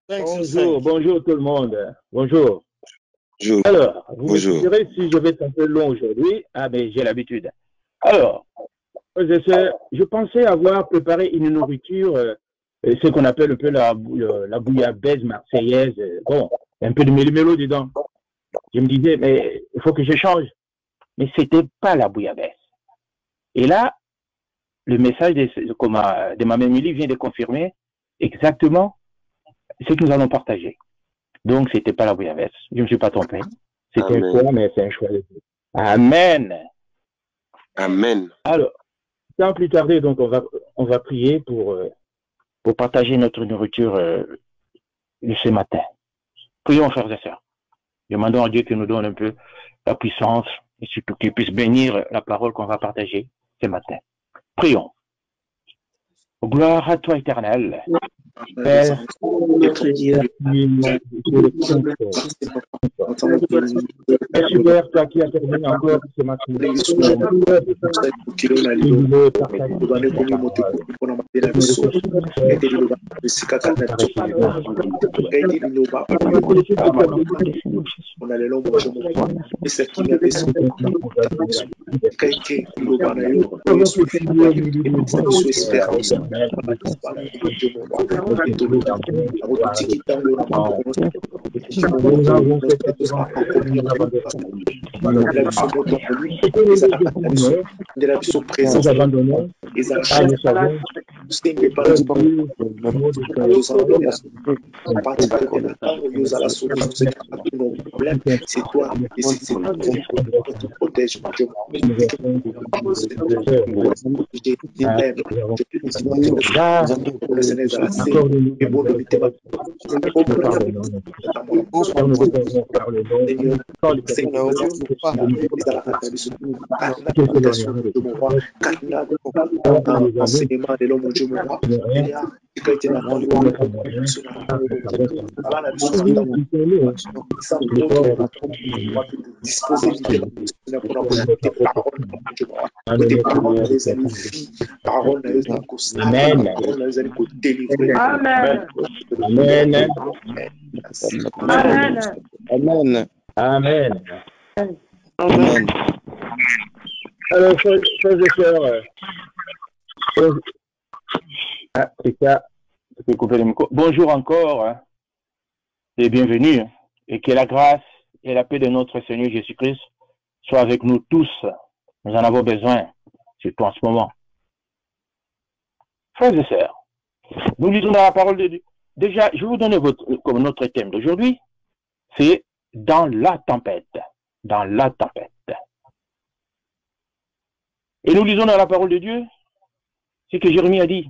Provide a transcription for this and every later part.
5 sur Bonjour, 5. bonjour tout le monde. Bonjour. Bonjour. Alors, vous Bonjour. m'excuserez si je vais être un peu long aujourd'hui. Ah, mais j'ai l'habitude. Alors, je pensais avoir préparé une nourriture, ce qu'on appelle un peu la bouillabaisse marseillaise. Bon, un peu de mélo dedans. Je me disais, mais il faut que je change. Mais c'était pas la bouillabaisse. Et là, le message de ma Émilie vient de confirmer exactement ce que nous allons partager. Donc, c'était pas la bouillabaisse. Je ne me suis pas trompé. C'était un choix, mais c'est un choix de Dieu. Amen. Amen. Alors, sans plus tarder, donc, on va prier pour partager notre nourriture de ce matin. Prions, frères et sœurs. Demandons à Dieu qu'il nous donne un peu la puissance et surtout qu'il puisse bénir la parole qu'on va partager ce matin. Prions. Gloire à toi, éternel. Père, Super, toi qui as terminé encore ce matin. C'est toi, et c'est toi qui te protège, Amen. Amen. Amen. Alors, frères et sœurs, c'est ça. Je peux couper le micro. Bonjour encore et bienvenue. Et que la grâce et la paix de notre Seigneur Jésus-Christ soient avec nous tous. Nous en avons besoin, surtout en ce moment. Frères et sœurs, nous lisons dans la parole de Dieu. Déjà, je vais vous donner comme notre thème d'aujourd'hui, c'est dans la tempête. Dans la tempête. Et nous lisons dans la parole de Dieu ce que Jérémie a dit.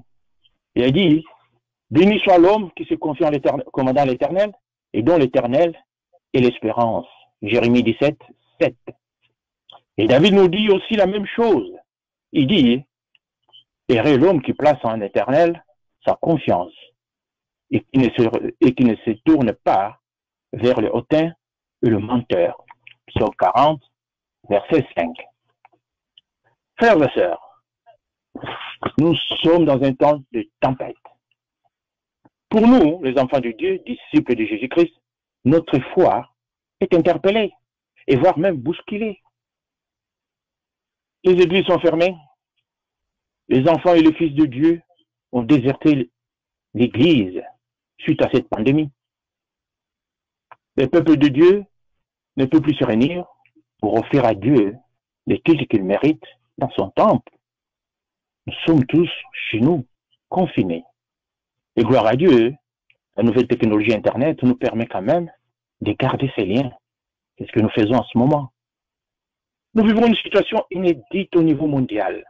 Il a dit, béni soit l'homme qui se confie en l'Éternel, commandant l'Éternel, et dont l'Éternel est l'espérance. Jérémie 17, 7. Et David nous dit aussi la même chose. Il dit, heureux l'homme qui place en l'Éternel sa confiance et qui ne se tourne pas vers le hautain et le menteur. Psaume 40, verset 5. Frères et sœurs, nous sommes dans un temps de tempête. Pour nous, les enfants de Dieu, disciples de Jésus-Christ, notre foi est interpellée et voire même bousculée. Les églises sont fermées. Les enfants et les fils de Dieu ont déserté l'église suite à cette pandémie. Le peuple de Dieu ne peut plus se réunir pour offrir à Dieu les cultes qu'il mérite dans son temple. Nous sommes tous chez nous, confinés. Et gloire à Dieu, la nouvelle technologie Internet nous permet quand même de garder ces liens. C'est ce que nous faisons en ce moment. Nous vivons une situation inédite au niveau mondial.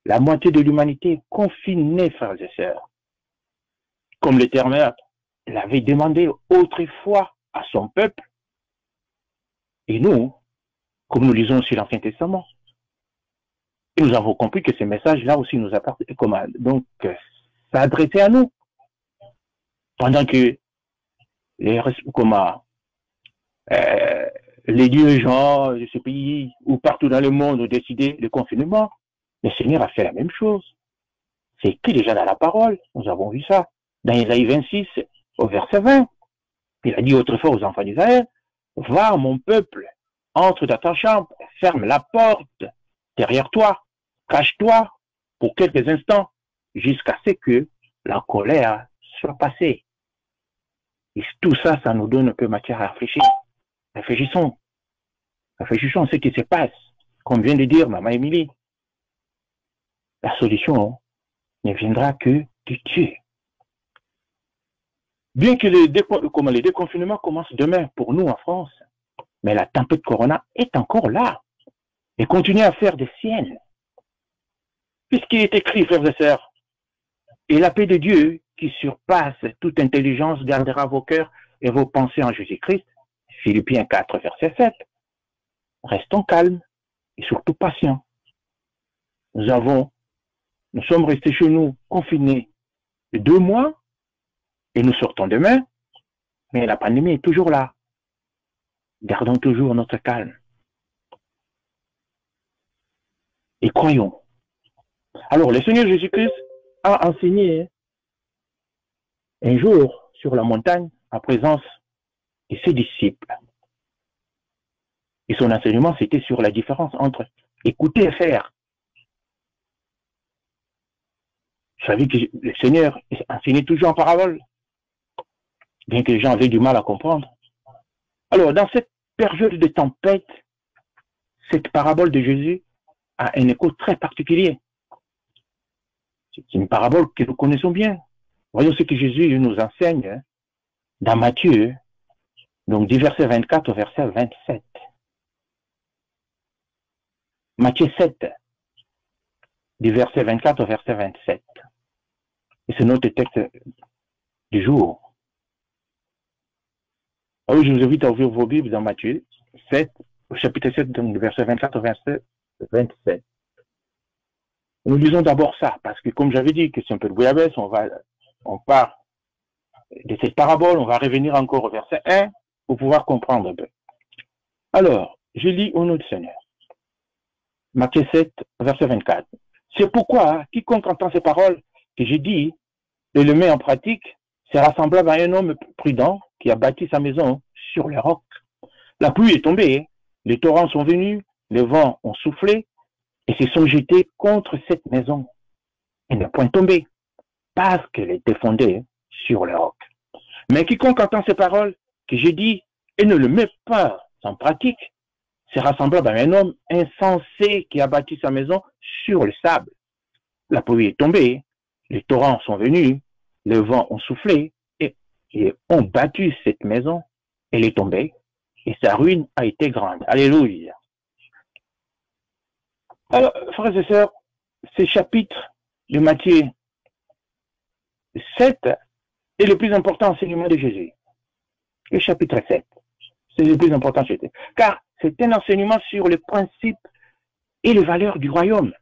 La moitié de l'humanité est confinée, frères et sœurs. Comme l'Éternel l'avait demandé autrefois à son peuple. Et nous, comme nous lisons aussi l'Ancien Testament, et nous avons compris que ce message-là aussi nous appartient, donc ça adressé à nous. Pendant que les dirigeants de ce pays ou partout dans le monde ont décidé le confinement, le Seigneur a fait la même chose. C'est écrit déjà dans la parole, nous avons vu ça. Dans Isaïe 26, au verset 20, il a dit autrefois aux enfants d'Israël, va mon peuple, entre dans ta chambre, ferme la porte derrière toi, cache-toi pour quelques instants jusqu'à ce que la colère soit passée. Et tout ça, ça nous donne un peu matière à réfléchir. Réfléchissons à ce qui se passe. Comme vient de dire Maman Émilie, la solution ne viendra que de Dieu. Bien que les déconfinements commencent demain pour nous en France, mais la tempête Corona est encore là et continue à faire des siennes. Puisqu'il est écrit, frères et sœurs, et la paix de Dieu qui surpasse toute intelligence gardera vos cœurs et vos pensées en Jésus-Christ, Philippiens 4, verset 7. Restons calmes et surtout patients. Nous sommes restés chez nous confinés 2 mois et nous sortons demain, mais la pandémie est toujours là. Gardons toujours notre calme. Et croyons. Alors, le Seigneur Jésus-Christ a enseigné un jour sur la montagne en présence de ses disciples. Et son enseignement, c'était sur la différence entre écouter et faire. Vous savez que le Seigneur enseignait toujours en parabole, bien que les gens avaient du mal à comprendre. Alors, dans cette période de tempête, cette parabole de Jésus a un écho très particulier. C'est une parabole que nous connaissons bien. Voyons ce que Jésus nous enseigne dans Matthieu, donc du verset 24 au verset 27. Matthieu 7, du verset 24 au verset 27. Et c'est notre texte du jour. Alors, je vous invite à ouvrir vos Bibles dans Matthieu 7, au chapitre 7, donc du verset 24 au verset 27. Nous lisons d'abord ça, parce que comme j'avais dit que c'est un peu de bouillabaisse, on part de cette parabole, on va revenir encore au verset 1 pour pouvoir comprendre un peu. Alors, je lis au nom du Seigneur. Matthieu 7, verset 24. C'est pourquoi quiconque entend ces paroles que j'ai dit et le met en pratique sera semblable à un homme prudent qui a bâti sa maison sur le roc. La pluie est tombée, les torrents sont venus, les vents ont soufflé et se sont jetés contre cette maison. Elle n'est point tombée parce qu'elle était fondée sur le roc. Mais quiconque entend ces paroles que j'ai dit et ne le met pas en pratique sera semblable à un homme insensé qui a bâti sa maison sur le sable. La pluie est tombée, les torrents sont venus, les vents ont soufflé et ont battu cette maison. Elle est tombée et sa ruine a été grande. Alléluia. Alors, frères et sœurs, ce chapitre de Matthieu 7 est le plus important enseignement de Jésus. Le chapitre 7, c'est le plus important chez Jésus. Car c'est un enseignement sur les principes et les valeurs du royaume.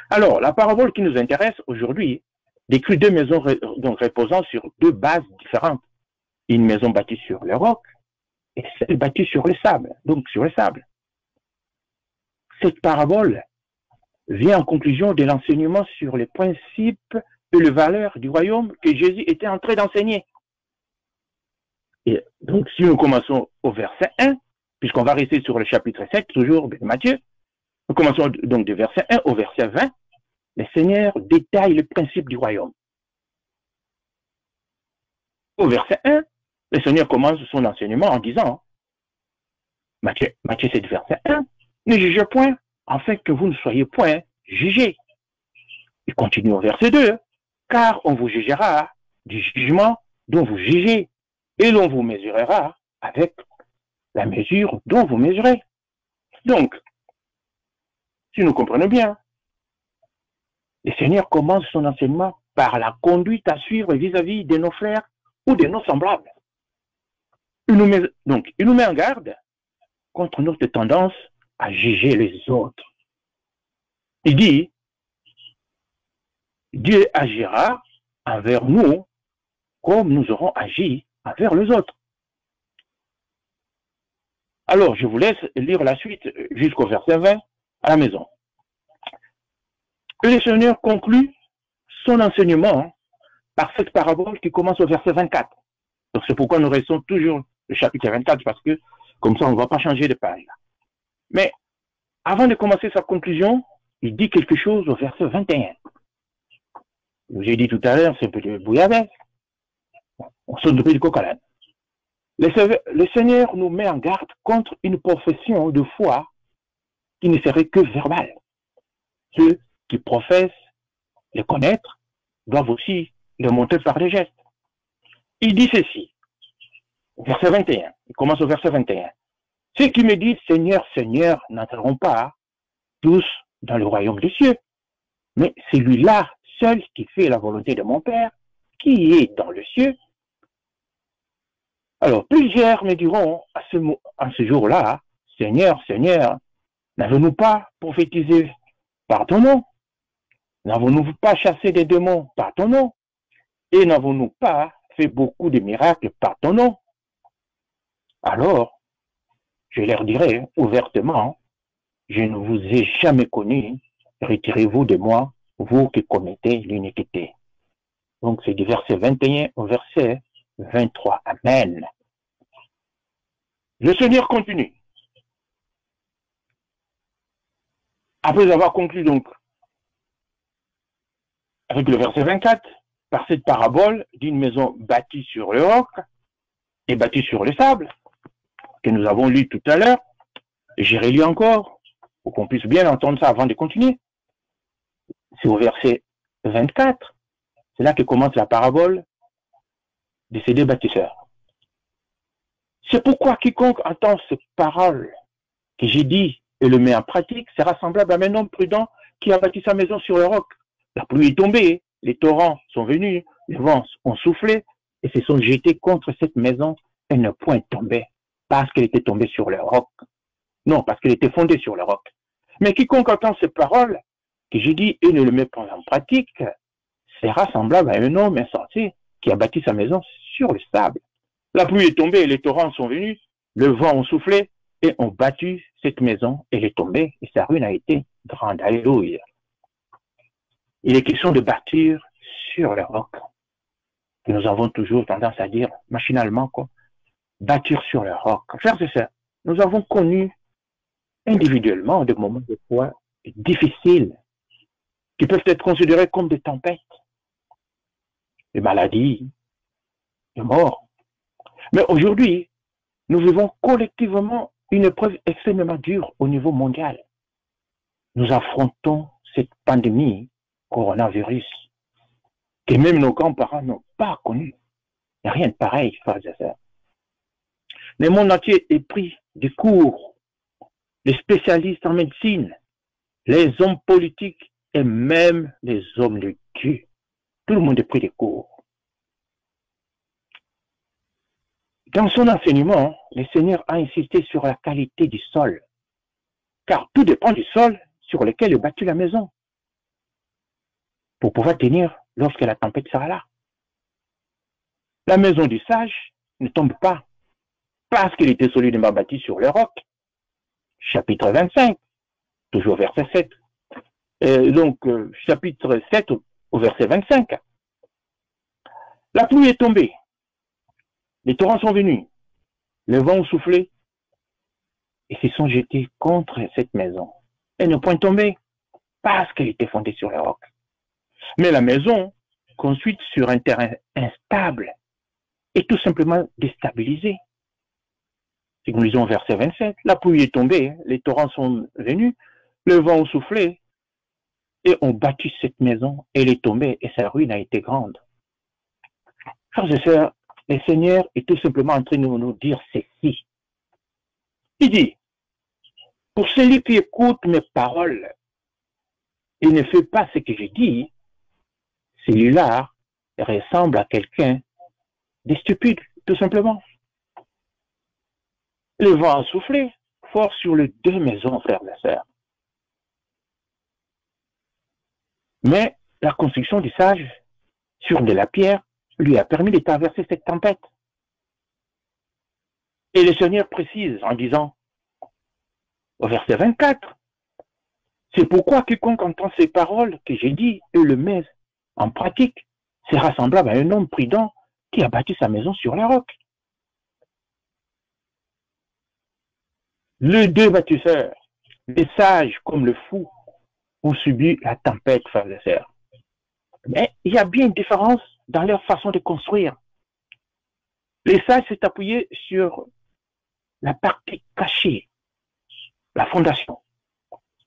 Alors, la parabole qui nous intéresse aujourd'hui décrit 2 maisons donc reposant sur 2 bases différentes. Une maison bâtie sur le roc et celle bâtie sur le sable, donc sur le sable. Cette parabole vient en conclusion de l'enseignement sur les principes et les valeurs du royaume que Jésus était en train d'enseigner. Et donc, si nous commençons au verset 1, puisqu'on va rester sur le chapitre 7, toujours de Matthieu, nous commençons donc du verset 1 au verset 20, le Seigneur détaille les principes du royaume. Au verset 1, le Seigneur commence son enseignement en disant, Matthieu 7, verset 1, ne jugez point, afin que vous ne soyez point jugés. Il continue au verset 2, car on vous jugera du jugement dont vous jugez, et l'on vous mesurera avec la mesure dont vous mesurez. Donc, si nous comprenons bien, le Seigneur commence son enseignement par la conduite à suivre vis-à-vis de nos frères ou de nos semblables. Il nous met en garde contre notre tendance à juger les autres. Il dit, Dieu agira envers nous comme nous aurons agi envers les autres. Alors, je vous laisse lire la suite jusqu'au verset 20 à la maison. Et le Seigneur conclut son enseignement par cette parabole qui commence au verset 24. Donc c'est pourquoi nous restons toujours le chapitre 24, parce que comme ça on ne va pas changer de page. Mais avant de commencer sa conclusion, il dit quelque chose au verset 21. J'ai dit tout à l'heure, c'est un peu de bouillabaisse. On saute depuis le coq à l'âne. Le Seigneur nous met en garde contre une profession de foi qui ne serait que verbale. Ceux qui professent les connaître doivent aussi le montrer par les gestes. Il dit ceci, verset 21, il commence au verset 21. Ceux qui me disent Seigneur, Seigneur n'entreront pas tous dans le royaume des cieux, mais celui-là seul qui fait la volonté de mon Père, qui est dans le cieux. Alors, plusieurs me diront à ce jour-là, Seigneur, Seigneur, n'avons-nous pas prophétisé par ton nom? N'avons-nous pas chassé des démons par ton nom? Et n'avons-nous pas fait beaucoup de miracles par ton nom? Alors, je leur dirai ouvertement, je ne vous ai jamais connu, retirez-vous de moi, vous qui commettez l'iniquité. Donc c'est du verset 21 au verset 23. Amen. Le Seigneur continue. Après avoir conclu donc avec le verset 24, par cette parabole d'une maison bâtie sur le roc et bâtie sur le sable, que nous avons lu tout à l'heure, j'ai relu encore, pour qu'on puisse bien entendre ça avant de continuer. C'est au verset 24, c'est là que commence la parabole de ces deux bâtisseurs. C'est pourquoi quiconque entend cette parole que j'ai dit et le met en pratique sera semblable à un homme prudent qui a bâti sa maison sur le roc. La pluie est tombée, les torrents sont venus, les vents ont soufflé et se sont jetés contre cette maison et ne point tombée parce qu'elle était tombée sur le roc. Non, parce qu'elle était fondée sur le roc. Mais quiconque entend ces paroles que j'ai dit et ne le met pas en pratique sera semblable à un homme insensé qui a bâti sa maison sur le sable. La pluie est tombée, les torrents sont venus, le vent ont soufflé et ont battu cette maison, elle est tombée et sa ruine a été grande. Alléluia. Il est question de bâtir sur le roc. Nous avons toujours tendance à dire machinalement quoi, bâtir sur le roc. Frères et sœurs, nous avons connu individuellement des moments de foi difficiles qui peuvent être considérés comme des tempêtes, des maladies, des morts. Mais aujourd'hui, nous vivons collectivement une épreuve extrêmement dure au niveau mondial. Nous affrontons cette pandémie coronavirus que même nos grands-parents n'ont pas connu. Il n'y a rien de pareil, frères et sœurs. Le monde entier est pris de court. Les spécialistes en médecine, les hommes politiques et même les hommes de Dieu. Tout le monde est pris de court. Dans son enseignement, le Seigneur a insisté sur la qualité du sol, car tout dépend du sol sur lequel est bâtie la maison, pour pouvoir tenir lorsque la tempête sera là. La maison du sage ne tombe pas, parce qu'elle était solidement bâtie sur le roc. Chapitre 25, toujours verset 7. Chapitre 7 au verset 25. La pluie est tombée. Les torrents sont venus, le vent a soufflé et se sont jetés contre cette maison. Elle ne point tombée parce qu'elle était fondée sur le roc. Mais la maison, construite sur un terrain instable, est tout simplement déstabilisée. Si nous lisons verset 27, la pluie est tombée, les torrents sont venus, le vent a soufflé et ont battu cette maison. Elle est tombée et sa ruine a été grande. Frères et sœurs, le Seigneur est tout simplement en train de nous dire ceci. Il dit, pour celui qui écoute mes paroles et ne fait pas ce que je dis, celui-là ressemble à quelqu'un de stupide, tout simplement. Le vent a soufflé fort sur les deux maisons, frères et sœurs. Mais la construction du sage sur de la pierre lui a permis de traverser cette tempête. Et le Seigneur précise en disant, au verset 24, c'est pourquoi quiconque entend ces paroles que j'ai dit et le met en pratique sera semblable à un homme prudent qui a bâti sa maison sur la roc. Les deux bâtisseurs, les sages comme le fou, ont subi la tempête, frères et sœurs. Mais il y a bien une différence dans leur façon de construire. Les sages s'est appuyé sur la partie cachée, la fondation,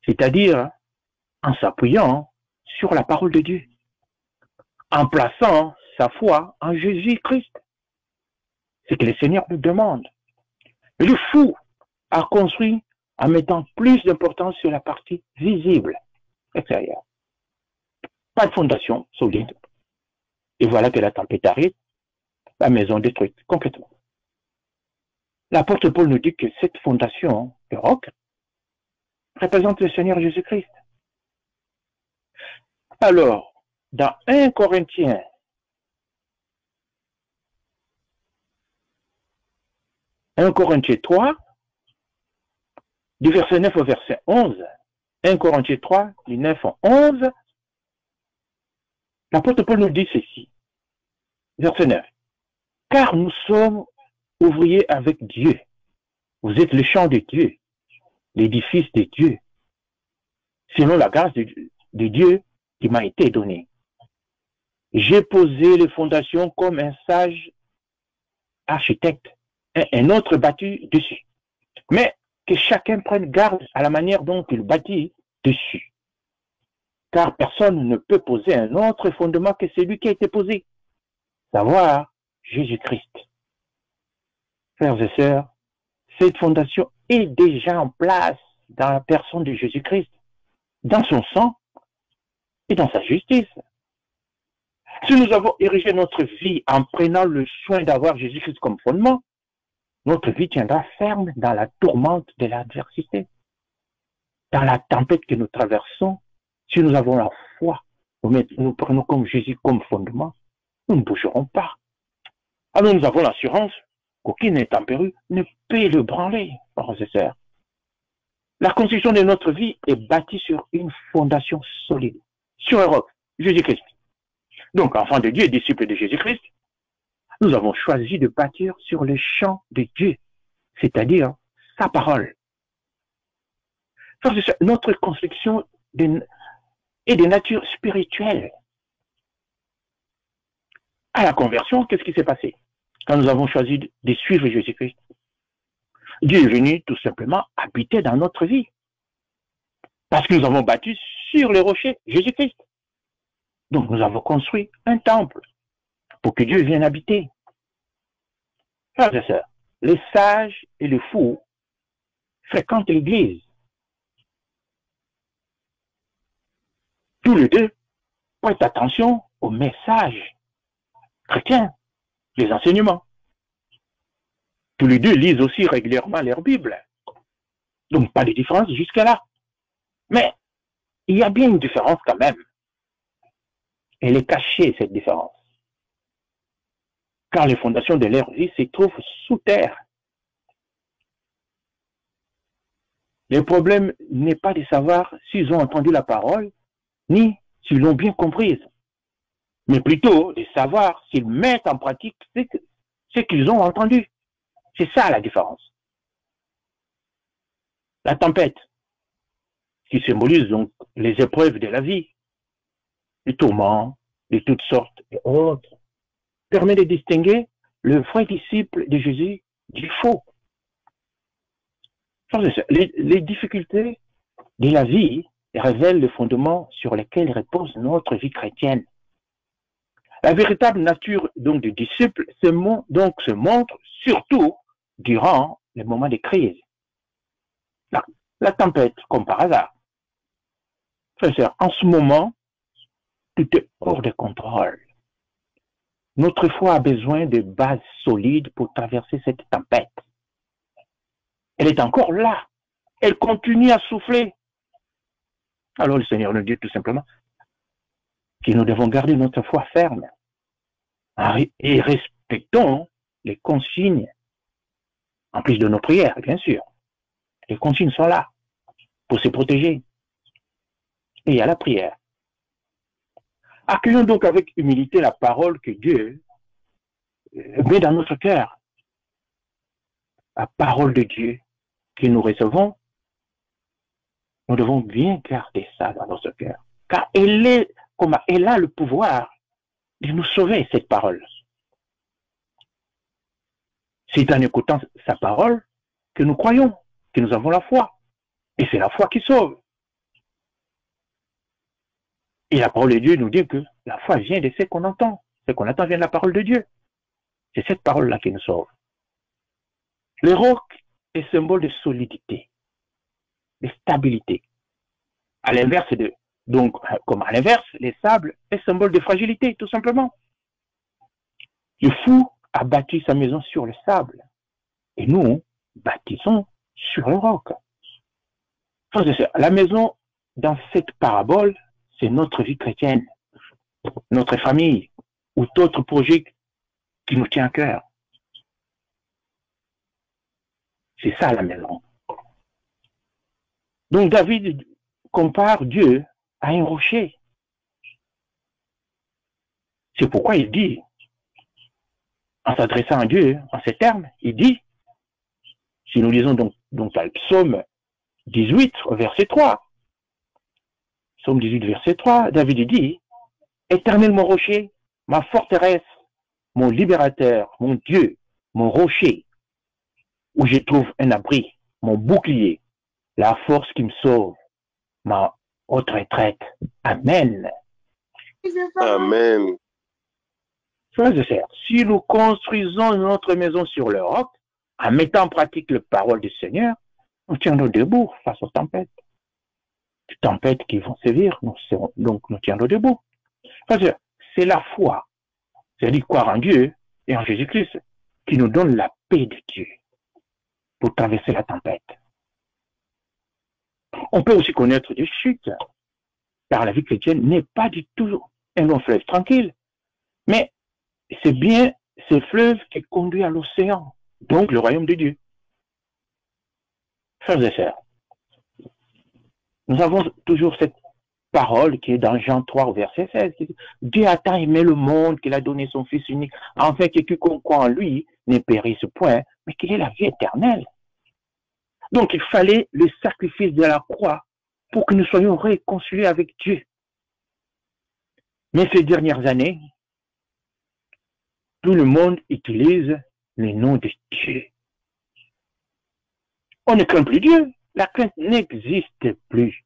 c'est-à-dire en s'appuyant sur la parole de Dieu, en plaçant sa foi en Jésus-Christ. C'est ce que le Seigneur nous demande. Le fou a construit en mettant plus d'importance sur la partie visible, extérieure. Pas de fondation solide. Et voilà que la tempête arrive, la maison détruite complètement. L'apôtre Paul nous dit que cette fondation de roc représente le Seigneur Jésus-Christ. Alors, dans 1 Corinthiens, Corinthiens 3, du verset 9 au verset 11, 1 Corinthiens 3, du 9 au 11, l'apôtre Paul nous dit ceci, verset 9. Car nous sommes ouvriers avec Dieu. Vous êtes le champ de Dieu, l'édifice de Dieu, selon la grâce de Dieu qui m'a été donnée. J'ai posé les fondations comme un sage architecte, un autre bâti dessus. Mais que chacun prenne garde à la manière dont il bâtit dessus. Car personne ne peut poser un autre fondement que celui qui a été posé, savoir Jésus-Christ. Frères et sœurs, cette fondation est déjà en place dans la personne de Jésus-Christ, dans son sang et dans sa justice. Si nous avons érigé notre vie en prenant le soin d'avoir Jésus-Christ comme fondement, notre vie tiendra ferme dans la tourmente de l'adversité. Dans la tempête que nous traversons, si nous avons la foi, nous prenons comme Jésus comme fondement, nous ne bougerons pas. Alors nous avons l'assurance qu'aucune intempérie ne peut le branler, frères et sœurs. La construction de notre vie est bâtie sur une fondation solide, sur un roc, Jésus-Christ. Donc, enfants de Dieu et disciples de Jésus-Christ, nous avons choisi de bâtir sur le champ de Dieu, c'est-à-dire sa parole. Notre construction est de nature spirituelle. À la conversion, qu'est-ce qui s'est passé? Quand nous avons choisi de suivre Jésus-Christ, Dieu est venu tout simplement habiter dans notre vie. Parce que nous avons bâti sur le rocher Jésus-Christ. Donc nous avons construit un temple pour que Dieu vienne habiter. Frères et sœurs, les sages et les fous fréquentent l'église. Tous les deux prêtent attention aux messages chrétiens, les enseignements. Tous les deux lisent aussi régulièrement leur Bible. Donc pas de différence jusque-là. Mais il y a bien une différence quand même. Elle est cachée, cette différence. Car les fondations de leur vie se trouvent sous terre. Le problème n'est pas de savoir s'ils ont entendu la parole, ni s'ils l'ont bien comprise, mais plutôt de savoir s'ils mettent en pratique ce qu'ils ont entendu. C'est ça la différence. La tempête, qui symbolise donc les épreuves de la vie, les tourments de toutes sortes et autres, permet de distinguer le vrai disciple de Jésus du faux. Les difficultés de la vie révèlent le fondement sur lequel repose notre vie chrétienne. La véritable nature donc du disciple se montre surtout durant les moments de crise. La tempête, comme par hasard. Frères, en ce moment, tout est hors de contrôle. Notre foi a besoin de bases solides pour traverser cette tempête. Elle est encore là. Elle continue à souffler. Alors le Seigneur nous dit tout simplement que nous devons garder notre foi ferme et respectons les consignes, en plus de nos prières, bien sûr. Les consignes sont là pour se protéger. Et il y a la prière. Accueillons donc avec humilité la parole que Dieu met dans notre cœur. La parole de Dieu que nous recevons, nous devons bien garder ça dans notre cœur. Car elle a le pouvoir de nous sauver, cette parole. C'est en écoutant sa parole que nous croyons, que nous avons la foi. Et c'est la foi qui sauve. Et la parole de Dieu nous dit que la foi vient de ce qu'on entend. Ce qu'on entend vient de la parole de Dieu. C'est cette parole-là qui nous sauve. Le roc est symbole de solidité, de stabilité. À l'inverse comme à l'inverse, les sables est symbole de fragilité, tout simplement. Le fou a bâti sa maison sur le sable. Et nous, bâtissons sur le roc. La maison, dans cette parabole, c'est notre vie chrétienne, notre famille, ou d'autres projets qui nous tient à cœur. C'est ça la maison. Donc David compare Dieu à un rocher. C'est pourquoi il dit, en s'adressant à Dieu, en ces termes, il dit, si nous lisons donc dans le psaume 18, verset 3, psaume 18, verset 3, David dit, Éternel mon rocher, ma forteresse, mon libérateur, mon Dieu, mon rocher, où je trouve un abri, mon bouclier, la force qui me sauve, ma haute retraite. Amen. Amen. Frères et sœurs, si nous construisons notre maison sur le roc, en mettant en pratique la parole du Seigneur, nous tiendrons debout face aux tempêtes. Les tempêtes qui vont sévir, donc nous tiendrons debout. Parce que c'est la foi, c'est-à-dire croire en Dieu et en Jésus-Christ, qui nous donne la paix de Dieu pour traverser la tempête. On peut aussi connaître des chutes, car la vie chrétienne n'est pas du tout un long fleuve tranquille, mais c'est bien ce fleuve qui conduit à l'océan, donc le royaume de Dieu. Frères et sœurs, nous avons toujours cette parole qui est dans Jean 3, verset 16, qui dit, Dieu a tant aimé le monde qu'il a donné son Fils unique, afin que quiconque croit en lui ne périsse point, mais qu'il ait la vie éternelle. Donc il fallait le sacrifice de la croix pour que nous soyons réconciliés avec Dieu. Mais ces dernières années, tout le monde utilise le nom de Dieu. On ne craint plus Dieu. La crainte n'existe plus.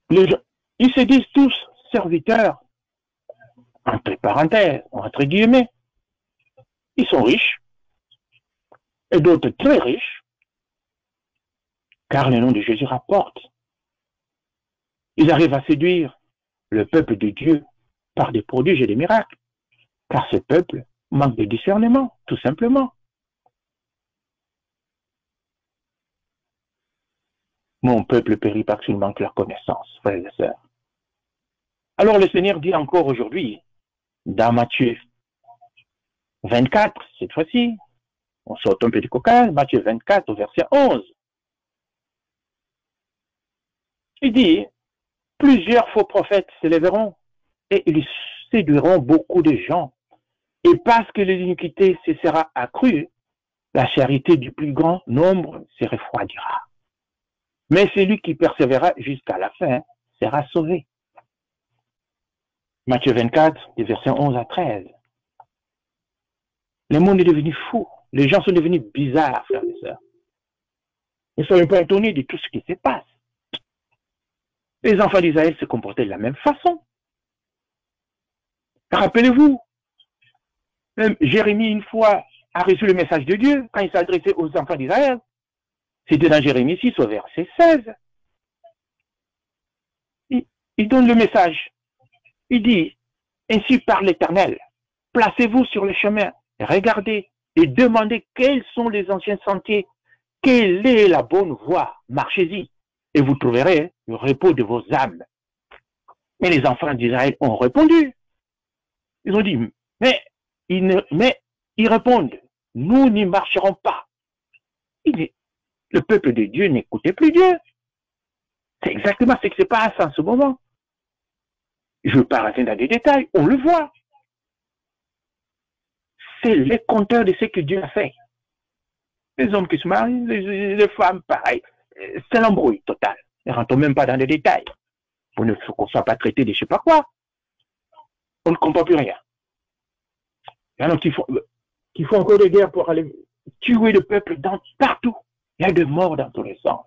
Ils se disent tous serviteurs, entre parenthèses, entre guillemets. Ils sont riches, et d'autres très riches, car le nom de Jésus rapporte. Ils arrivent à séduire le peuple de Dieu par des prodiges et des miracles, car ce peuple manque de discernement, tout simplement. Mon peuple périt parce qu'il manque leur connaissance, frères et sœurs. Alors le Seigneur dit encore aujourd'hui, dans Matthieu 24, cette fois-ci, on sort un peu du coquin, Matthieu 24, au verset 11. Il dit, plusieurs faux prophètes s'élèveront et ils séduiront beaucoup de gens. Et parce que l'iniquité se sera accrue, la charité du plus grand nombre se refroidira. Mais celui qui persévérera jusqu'à la fin sera sauvé. Matthieu 24, des versets 11 à 13. Le monde est devenu fou. Les gens sont devenus bizarres, frères et sœurs. Ne soyons pas étonnés de tout ce qui se passe. Les enfants d'Israël se comportaient de la même façon. Rappelez-vous, même Jérémie, une fois, a reçu le message de Dieu quand il s'adressait aux enfants d'Israël. C'était dans Jérémie 6 au verset 16. Il donne le message. Il dit, ainsi parle l'Éternel, placez-vous sur le chemin, regardez et demandez quels sont les anciens sentiers, quelle est la bonne voie, marchez-y, et vous trouverez le repos de vos âmes. Mais les enfants d'Israël ont répondu. Ils ont dit, mais ils répondent, nous n'y marcherons pas. Le peuple de Dieu n'écoutait plus Dieu. C'est exactement ce qui se passe en ce moment. Je ne veux pas rentrer dans des détails, on le voit. C'est les compteurs de ce que Dieu a fait. Les hommes qui se marient, les femmes, pareil. C'est l'embrouille total. Ne rentrons même pas dans les détails. Pour qu'on ne soit pas traité de je ne sais pas quoi. On ne comprend plus rien. Il y en a qui font encore des guerres pour aller tuer le peuple partout. Il y a des morts dans tous les sens.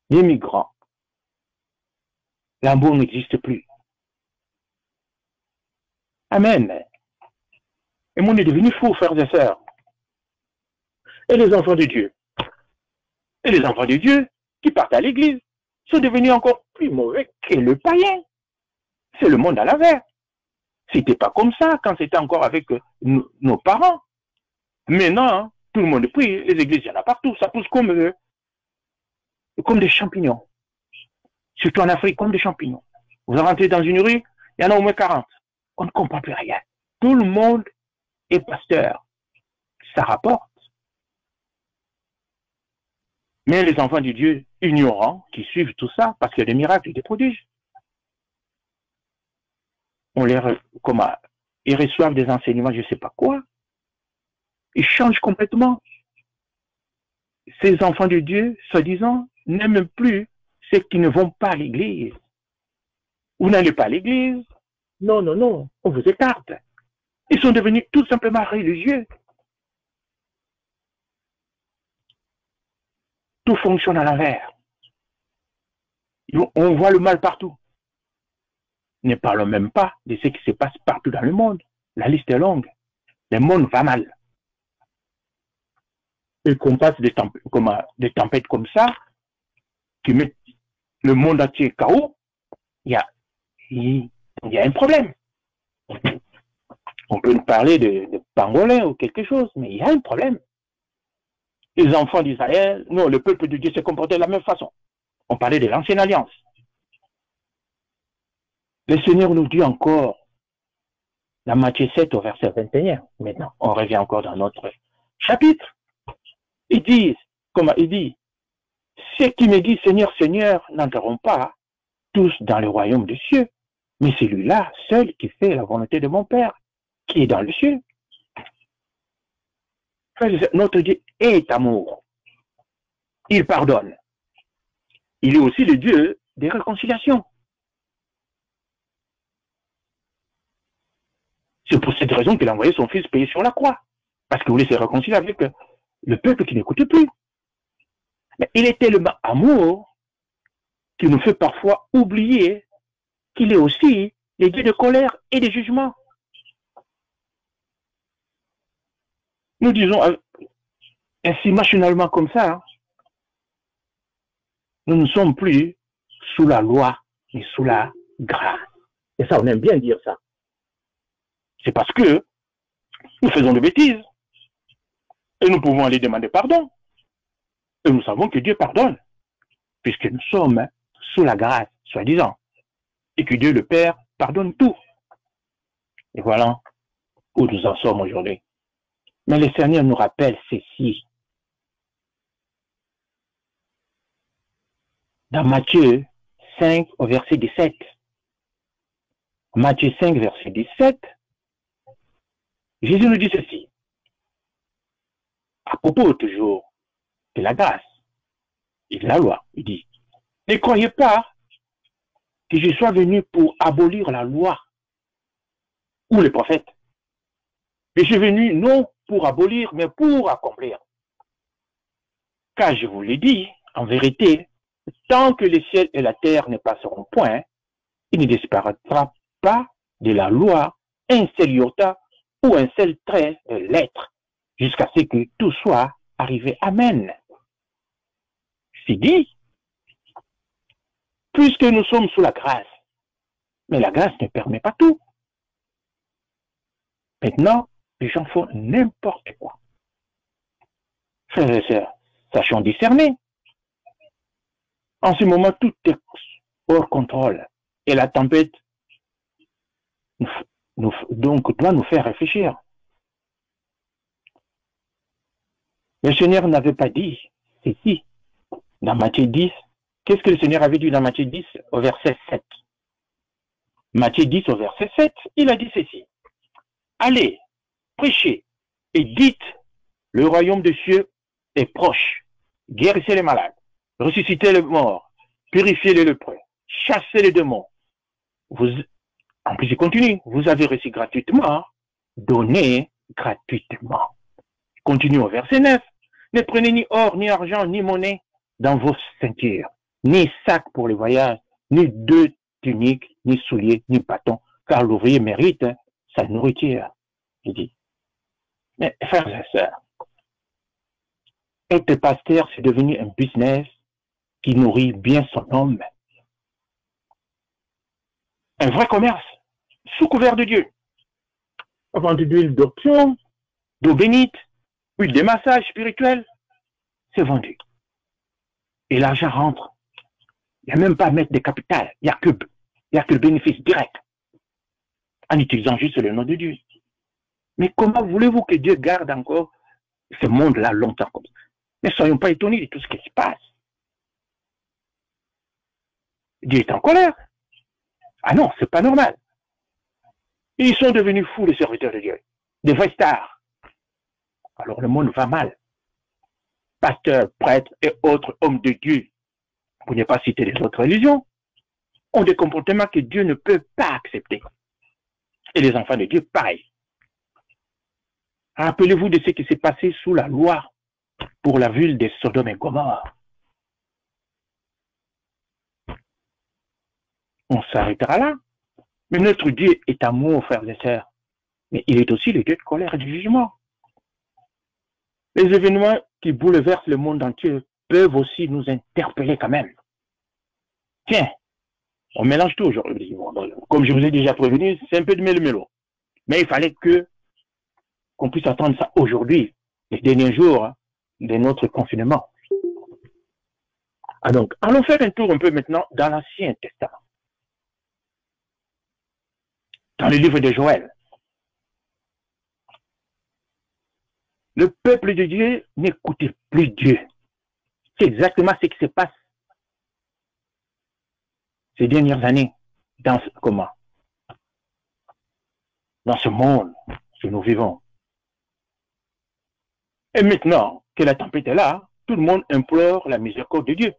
Des migrants. L'amour n'existe plus. Amen. Le monde est devenu fou, frères et sœurs. Et les enfants de Dieu. Et les enfants de Dieu qui partent à l'église sont devenus encore plus mauvais que le païen. C'est le monde à l'envers. C'était pas comme ça quand c'était encore avec nos parents. Maintenant, tout le monde prie, les églises, il y en a partout, ça pousse comme des champignons. Surtout en Afrique, comme des champignons. Vous rentrez dans une rue, il y en a au moins 40. On ne comprend plus rien. Tout le monde est pasteur. Ça rapporte. Mais les enfants de Dieu ignorants qui suivent tout ça, parce qu'il y a des miracles et des prodiges, ils reçoivent des enseignements, je ne sais pas quoi. Ils changent complètement. Ces enfants de Dieu, soi-disant, n'aiment plus ceux qui ne vont pas à l'église. Vous n'allez pas à l'église. Non, non, non, on vous écarte. Ils sont devenus tout simplement religieux. Tout fonctionne à l'envers. On voit le mal partout. Ne parlons même pas de ce qui se passe partout dans le monde. La liste est longue. Le monde va mal. Et qu'on passe des tempêtes comme ça, qui mettent le monde entier KO, il y a un problème. On peut nous parler de pangolin ou quelque chose, mais il y a un problème. Les enfants d'Israël, non, le peuple de Dieu s'est comporté de la même façon. On parlait de l'ancienne alliance. Le Seigneur nous dit encore, dans Matthieu 7 au verset 21, maintenant, on revient encore dans notre chapitre. Il dit, ceux qui me disent Seigneur, Seigneur, n'entreront pas tous dans le royaume des cieux, mais celui-là seul qui fait la volonté de mon Père, qui est dans le ciel. Notre Dieu est amour. Il pardonne. Il est aussi le Dieu des réconciliations. C'est pour cette raison qu'il a envoyé son fils payer sur la croix. Parce qu'il voulait se réconcilier avec le peuple qui n'écoute plus. Mais il est tellement amour qu'il nous fait parfois oublier qu'il est aussi le Dieu de colère et de jugement. Nous disons ainsi machinalement comme ça, nous ne sommes plus sous la loi, mais sous la grâce. Et ça, on aime bien dire ça. C'est parce que nous faisons des bêtises. Et nous pouvons aller demander pardon. Et nous savons que Dieu pardonne, puisque nous sommes sous la grâce, soi-disant. Et que Dieu le Père pardonne tout. Et voilà où nous en sommes aujourd'hui. Mais le Seigneur nous rappelle ceci. Dans Matthieu 5 au verset 17. Matthieu 5 verset 17. Jésus nous dit ceci. À propos toujours de la grâce et de la loi, il dit, ne croyez pas que je sois venu pour abolir la loi ou les prophètes. Je suis venu non pour abolir, mais pour accomplir. Car je vous l'ai dit, en vérité, tant que le ciel et la terre ne passeront point, il ne disparaîtra pas de la loi un seul iota ou un seul trait de lettre, jusqu'à ce que tout soit arrivé. Amen. C'est dit, puisque nous sommes sous la grâce, mais la grâce ne permet pas tout. Maintenant, les gens font n'importe quoi. Frères et sœurs, sachons discerner. En ce moment, tout est hors contrôle. Et la tempête donc doit nous faire réfléchir. Le Seigneur n'avait pas dit ceci dans Matthieu 10, Qu'est-ce que le Seigneur avait dit dans Matthieu 10 au verset 7? Matthieu 10 au verset 7, il a dit ceci. Allez, prêchez et dites, le royaume des cieux est proche. Guérissez les malades, ressuscitez les morts, purifiez les lépreux, chassez les démons. En plus, il continue. Vous avez reçu gratuitement, donnez gratuitement. Continue au verset 9. Ne prenez ni or, ni argent, ni monnaie dans vos ceintures, ni sac pour le voyage, ni deux tuniques, ni souliers, ni bâtons, car l'ouvrier mérite sa nourriture. Il dit. Mais frères et sœurs, être pasteur, c'est devenu un business qui nourrit bien son homme. Un vrai commerce, sous couvert de Dieu. Vendre d'huile d'option, d'eau bénite, huile de massage spirituel, c'est vendu. Et l'argent rentre. Il n'y a même pas à mettre de capital. Il n'y a que le bénéfice direct. En utilisant juste le nom de Dieu. Mais comment voulez-vous que Dieu garde encore ce monde-là longtemps comme ça? Ne soyons pas étonnés de tout ce qui se passe. Dieu est en colère. Ah non, c'est pas normal. Ils sont devenus fous, les serviteurs de Dieu. Des vrais stars. Alors le monde va mal. Pasteurs, prêtres et autres hommes de Dieu, pour ne pas citer les autres religions, ont des comportements que Dieu ne peut pas accepter. Et les enfants de Dieu, pareil. Rappelez-vous de ce qui s'est passé sous la loi pour la ville de Sodome et Gomorrhe. On s'arrêtera là. Mais notre Dieu est amour, frères et sœurs. Mais il est aussi le Dieu de colère et de jugement. Les événements qui bouleversent le monde entier peuvent aussi nous interpeller quand même. Tiens, on mélange tout aujourd'hui. Comme je vous ai déjà prévenu, c'est un peu de mélo-mélo. Mais il fallait qu'on puisse attendre ça aujourd'hui, les derniers jours de notre confinement. Ah donc, allons faire un tour un peu maintenant dans l'Ancien Testament. Dans le livre de Joël. Le peuple de Dieu n'écoutait plus Dieu. C'est exactement ce qui se passe ces dernières années dans ce monde que nous vivons. Et maintenant que la tempête est là, tout le monde implore la miséricorde de Dieu.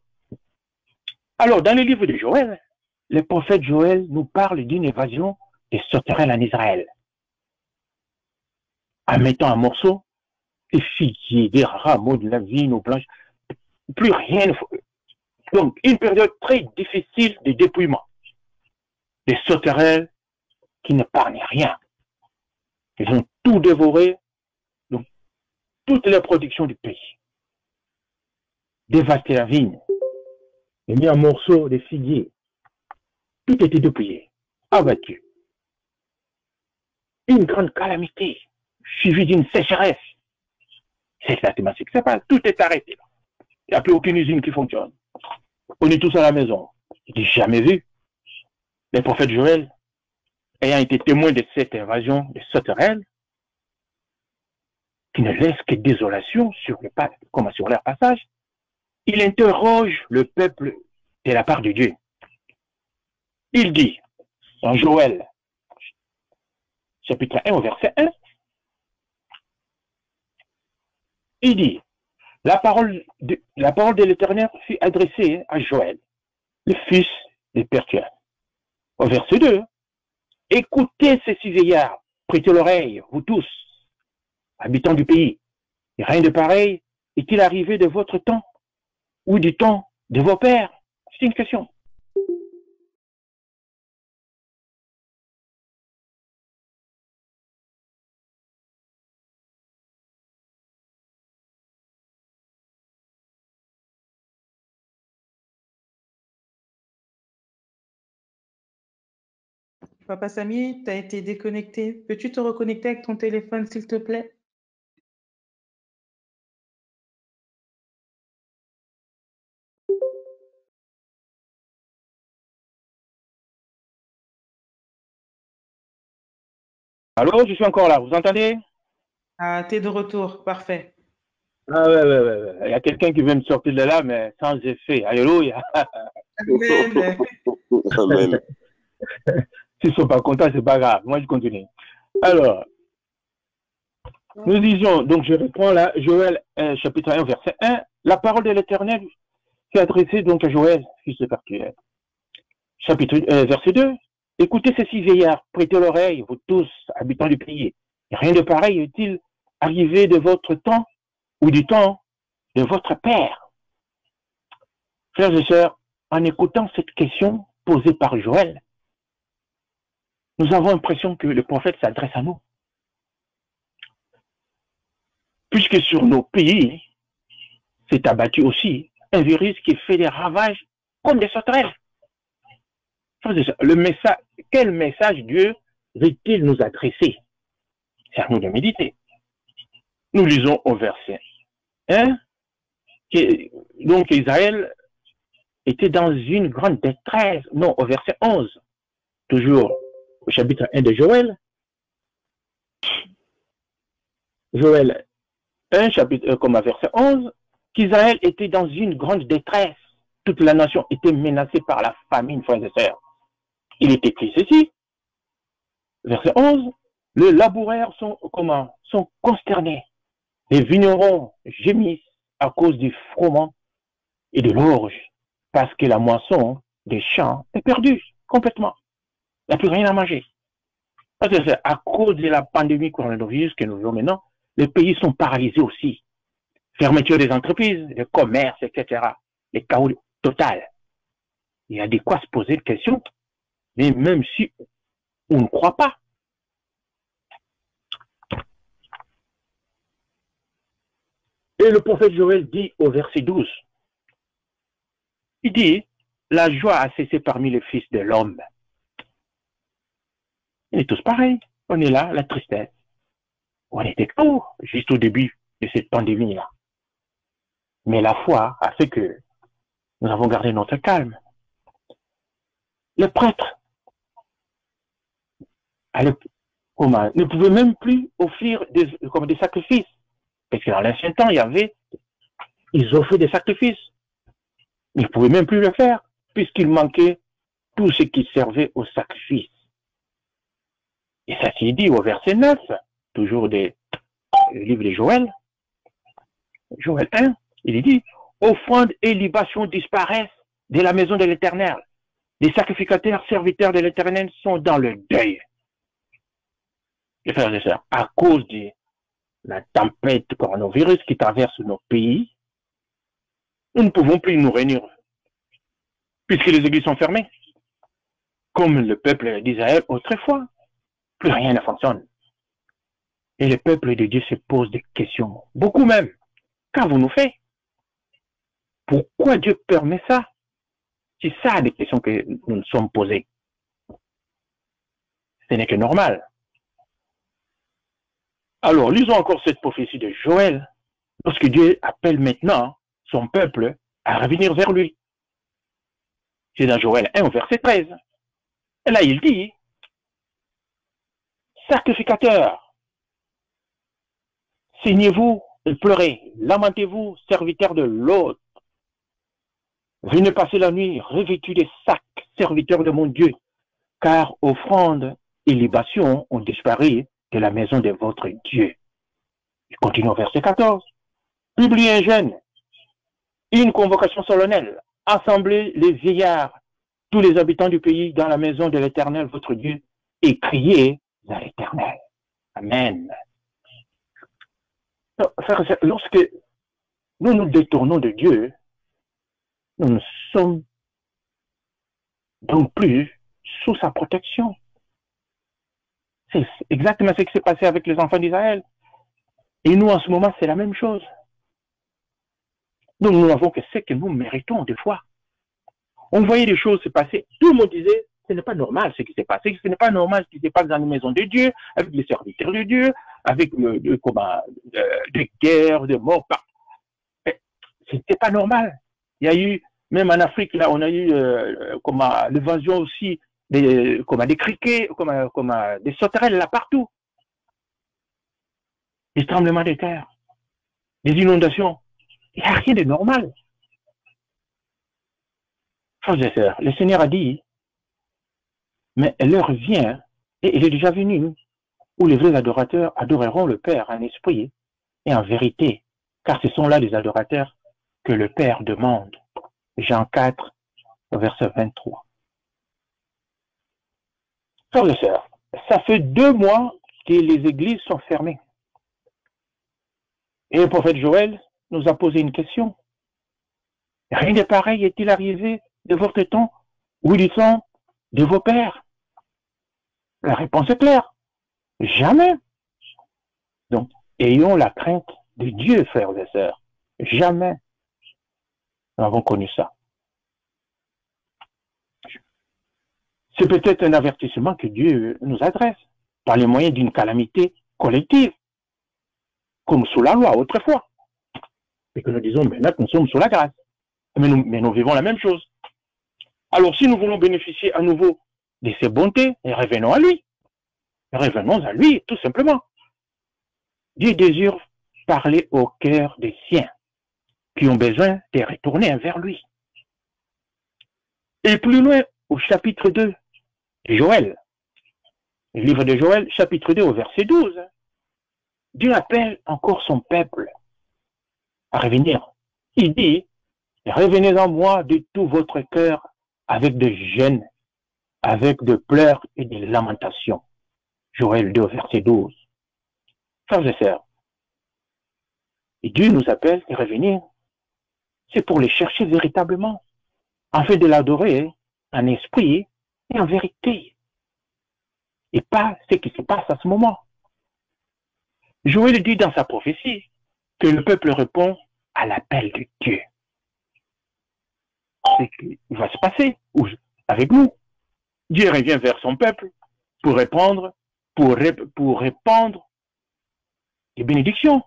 Alors, dans le livre de Joël, le prophète Joël nous parle d'une évasion des sauterelles en Israël. En mettant en morceaux des figuiers, des rameaux de la vigne aux blanches, plus rien. Donc, une période très difficile de dépouillement. Des sauterelles qui n'épargnent rien. Ils ont tout dévoré, donc toute la production du pays. Dévasté la vigne, et mis en morceaux des figuiers. Tout était dépouillé, abattu. Une grande calamité, suivie d'une sécheresse. C'est exactement ce qui se passe. Tout est arrêté. Il n'y a plus aucune usine qui fonctionne. On est tous à la maison. Je n'ai jamais vu. Les prophètes Joël, ayant été témoins de cette invasion des sauterelles, qui ne laissent que désolation sur leur passage, il interroge le peuple de la part de Dieu. Il dit, en Joël, chapitre 1 au verset 1, il dit, la parole de l'Éternel fut adressée à Joël, le fils de Pertuel. Au verset 2, écoutez ces six vieillards, prêtez l'oreille, vous tous, habitants du pays. Et rien de pareil est-il arrivé de votre temps ou du temps de vos pères? C'est une question. Papa Samy, tu as été déconnecté. Peux-tu te reconnecter avec ton téléphone, s'il te plaît? Allô, je suis encore là, vous entendez? Ah, tu es de retour, parfait. Ah ouais. Il y a quelqu'un qui veut me sortir de là, mais sans effet. Alléluia. Amen. Amen. S'ils ne sont pas contents, c'est pas grave. Moi, je continue. Alors, nous disions, donc je reprends là, Joël chapitre 1, verset 1. La parole de l'Éternel qui est adressée donc à Joël, fils de Pertuel. Verset 2. Écoutez ces 6 vieillards, prêtez l'oreille, vous tous, habitants du pays. Rien de pareil est-il arrivé de votre temps ou du temps de votre père? Frères et sœurs, en écoutant cette question posée par Joël, nous avons l'impression que le prophète s'adresse à nous. Puisque sur nos pays s'est abattu aussi un virus qui fait des ravages comme des sauterelles. Quel message Dieu veut-il nous adresser? C'est à nous de méditer. Nous lisons au verset 1, donc Israël était dans une grande détresse. Non, au verset 11, toujours au chapitre 1 de Joël. Joël 1, chapitre, comme à verset 11, qu'Israël était dans une grande détresse. Toute la nation était menacée par la famine, frères et sœurs. Il est écrit ceci, verset 11, les laboureurs sont consternés. Les vignerons gémissent à cause du froment et de l'orge, parce que la moisson des champs est perdue complètement. Il n'y a plus rien à manger. Parce que c'est à cause de la pandémie coronavirus que nous vivons maintenant, les pays sont paralysés aussi. Fermeture des entreprises, des commerces, etc. Les chaos total. Il y a de quoi se poser une question, mais même si on ne croit pas. Et le prophète Joël dit au verset 12, il dit, la joie a cessé parmi les fils de l'homme. On est tous pareils. On est là, la tristesse. On était court, juste au début de cette pandémie-là. Mais la foi a fait que nous avons gardé notre calme. Les prêtres ne pouvaient même plus offrir des sacrifices. Parce que dans l'ancien temps, ils offraient des sacrifices. Ils ne pouvaient même plus le faire, puisqu'il manquait tout ce qui servait au sacrifice. Et ça s'est dit au verset 9, toujours du livre de Joël, Joël 1, il est dit, offrandes et libations disparaissent de la maison de l'Éternel. Les sacrificateurs serviteurs de l'Éternel sont dans le deuil. Les frères et sœurs, à cause de la tempête coronavirus qui traverse nos pays, nous ne pouvons plus nous réunir, puisque les églises sont fermées. Comme le peuple d'Israël autrefois, plus rien ne fonctionne. Et le peuple de Dieu se pose des questions, beaucoup même. Qu'avons-nous fait? Pourquoi Dieu permet ça? C'est ça des questions que nous nous sommes posées. Ce n'est que normal. Alors, lisons encore cette prophétie de Joël, lorsque Dieu appelle maintenant son peuple à revenir vers lui. C'est dans Joël 1, verset 13. Et là, il dit, sacrificateurs, saignez-vous et pleurez, lamentez-vous, serviteurs de l'autre. Venez passer la nuit revêtus des sacs, serviteurs de mon Dieu, car offrandes et libations ont disparu de la maison de votre Dieu. Je continue au verset 14. Publiez un jeûne, une convocation solennelle, assemblez les vieillards, tous les habitants du pays dans la maison de l'Éternel, votre Dieu, et criez à l'Éternel. Amen. Lorsque nous nous détournons de Dieu, nous ne sommes donc plus sous sa protection. C'est exactement ce qui s'est passé avec les enfants d'Israël. Et nous, en ce moment, c'est la même chose. Donc, nous n'avons que ce que nous méritons des fois. On voyait des choses se passer. Tout le monde disait, ce n'est pas normal ce qui s'est passé. Ce n'est pas normal ce qui se passe dans les maisons de Dieu, avec les serviteurs de Dieu, avec des guerres, des morts. C'était pas normal. Il y a eu, même en Afrique, là, on a eu l'évasion aussi des criquets, des sauterelles là partout. Des tremblements de terre. des inondations. Il n'y a rien de normal. Frères et sœurs, le Seigneur a dit, mais l'heure vient, et il est déjà venu, où les vrais adorateurs adoreront le Père en esprit et en vérité, car ce sont là les adorateurs que le Père demande. Jean 4, verset 23. Frères et sœurs, ça fait 2 mois que les églises sont fermées. Et le prophète Joël nous a posé une question. Rien de pareil est-il arrivé de votre temps ou du temps de vos pères? La réponse est claire. Jamais. Donc, ayons la crainte de Dieu, frères et sœurs. Jamais nous avons connu ça. C'est peut-être un avertissement que Dieu nous adresse par les moyens d'une calamité collective, comme sous la loi autrefois. Et que nous disons maintenant que nous sommes sous la grâce. Mais nous vivons la même chose. Alors si nous voulons bénéficier à nouveau de ses bontés, revenons à lui. Revenons à lui, tout simplement. Dieu désire parler au cœur des siens qui ont besoin de retourner vers lui. Et plus loin, au chapitre 2 de Joël, le livre de Joël, chapitre 2, au verset 12, Dieu appelle encore son peuple à revenir. Il dit, revenez en moi de tout votre cœur avec de jeûnes, avec de pleurs et de lamentations. Joël 2, verset 12. Frères et sœurs, et Dieu nous appelle à revenir. C'est pour les chercher véritablement, afin de l'adorer en esprit et en vérité. Et pas ce qui se passe à ce moment. Joël dit dans sa prophétie que le peuple répond à l'appel de Dieu. C'est ce qui va se passer avec nous. Dieu revient vers son peuple pour répandre des bénédictions.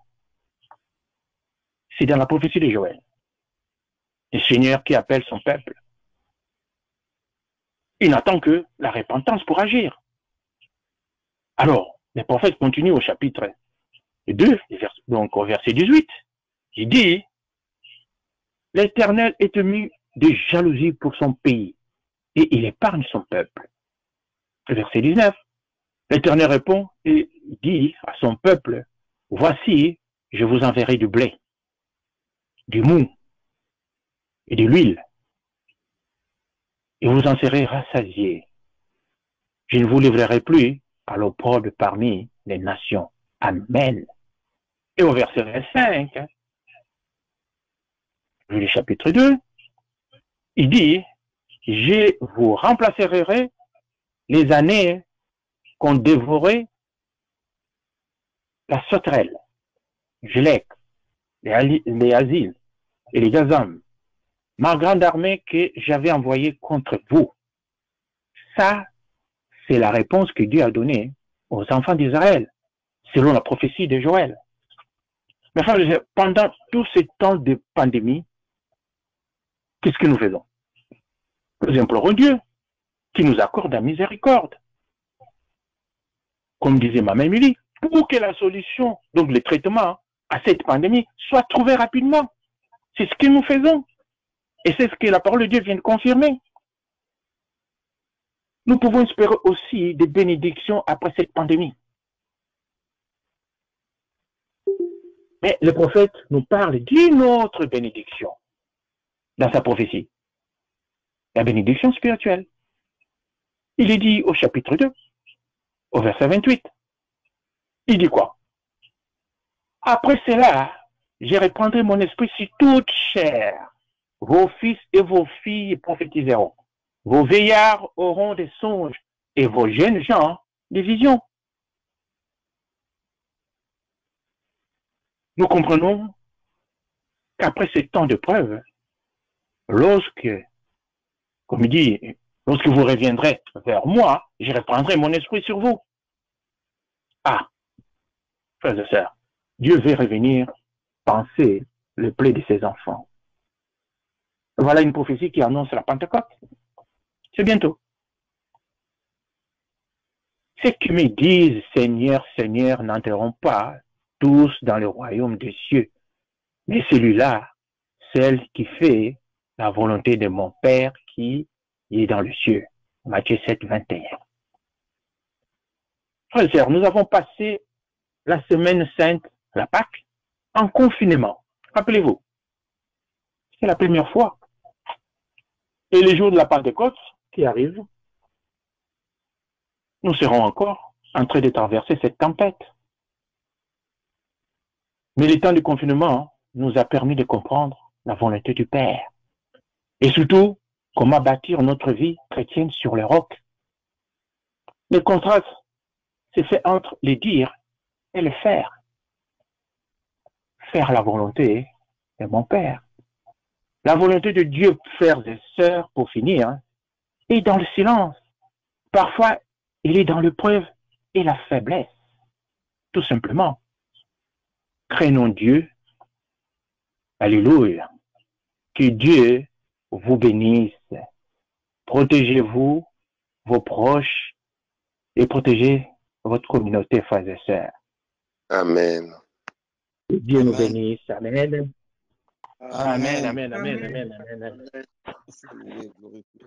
C'est dans la prophétie de Joël. Le Seigneur qui appelle son peuple. Il n'attend que la repentance pour agir. Alors, le prophète continue au chapitre 2, donc au verset 18. Il dit, l'Éternel est ému de jalousie pour son pays et il épargne son peuple. Verset 19. L'Éternel répond et dit à son peuple, voici, je vous enverrai du blé, du mou et de l'huile, et vous en serez rassasiés. Je ne vous livrerai plus à l'opprobre parmi les nations. Amen. Et au verset 5, le chapitre 2, il dit, je vous remplacerai les années qu'ont dévoré la sauterelle, Gélec, les asiles et les gazam, ma grande armée que j'avais envoyée contre vous. Ça, c'est la réponse que Dieu a donnée aux enfants d'Israël, selon la prophétie de Joël. Mais enfin, pendant tout ce temps de pandémie, qu'est-ce que nous faisons? Nous implorons Dieu qui nous accorde la miséricorde. Comme disait Maman Émilie, pour que la solution, donc le traitement à cette pandémie, soit trouvé rapidement. C'est ce que nous faisons. Et c'est ce que la parole de Dieu vient de confirmer. Nous pouvons espérer aussi des bénédictions après cette pandémie. Mais le prophète nous parle d'une autre bénédiction dans sa prophétie. La bénédiction spirituelle. Il est dit au chapitre 2, au verset 28. Il dit quoi? Après cela, je reprendrai mon esprit sur toute chair. Vos fils et vos filles prophétiseront. Vos veillards auront des songes et vos jeunes gens des visions. Nous comprenons qu'après ce temps de preuve, lorsque, comme il dit, lorsque vous reviendrez vers moi, je reprendrai mon esprit sur vous. Ah, frères et sœurs, Dieu veut revenir penser le plaid de ses enfants. Voilà une prophétie qui annonce la Pentecôte. C'est bientôt. Ceux qui me disent Seigneur, Seigneur n'entreront pas tous dans le royaume des cieux, Mais celui-là, celle qui fait la volonté de mon Père qui est dans le cieux. Matthieu 7, 21. Frères et sœurs, nous avons passé la semaine sainte, la Pâque, en confinement. Rappelez-vous, c'est la première fois. Et les jours de la Pentecôte qui arrivent, nous serons encore en train de traverser cette tempête. Mais le temps du confinement nous a permis de comprendre la volonté du Père. Et surtout, comment bâtir notre vie chrétienne sur le roc. Le contraste s'est fait entre le dire et le faire. Faire la volonté de mon Père. La volonté de Dieu, frères et sœurs, pour finir, est dans le silence. Parfois, il est dans l'épreuve et la faiblesse. Tout simplement. Craignons Dieu. Alléluia. Que Dieu vous bénisse. Protégez-vous, vos proches, et protégez votre communauté, frères et sœurs. Amen. Que Dieu Amen. nous bénisse. Amen. Amen. Amen. Amen. Amen. Amen. Amen. Saluez, glorifiez.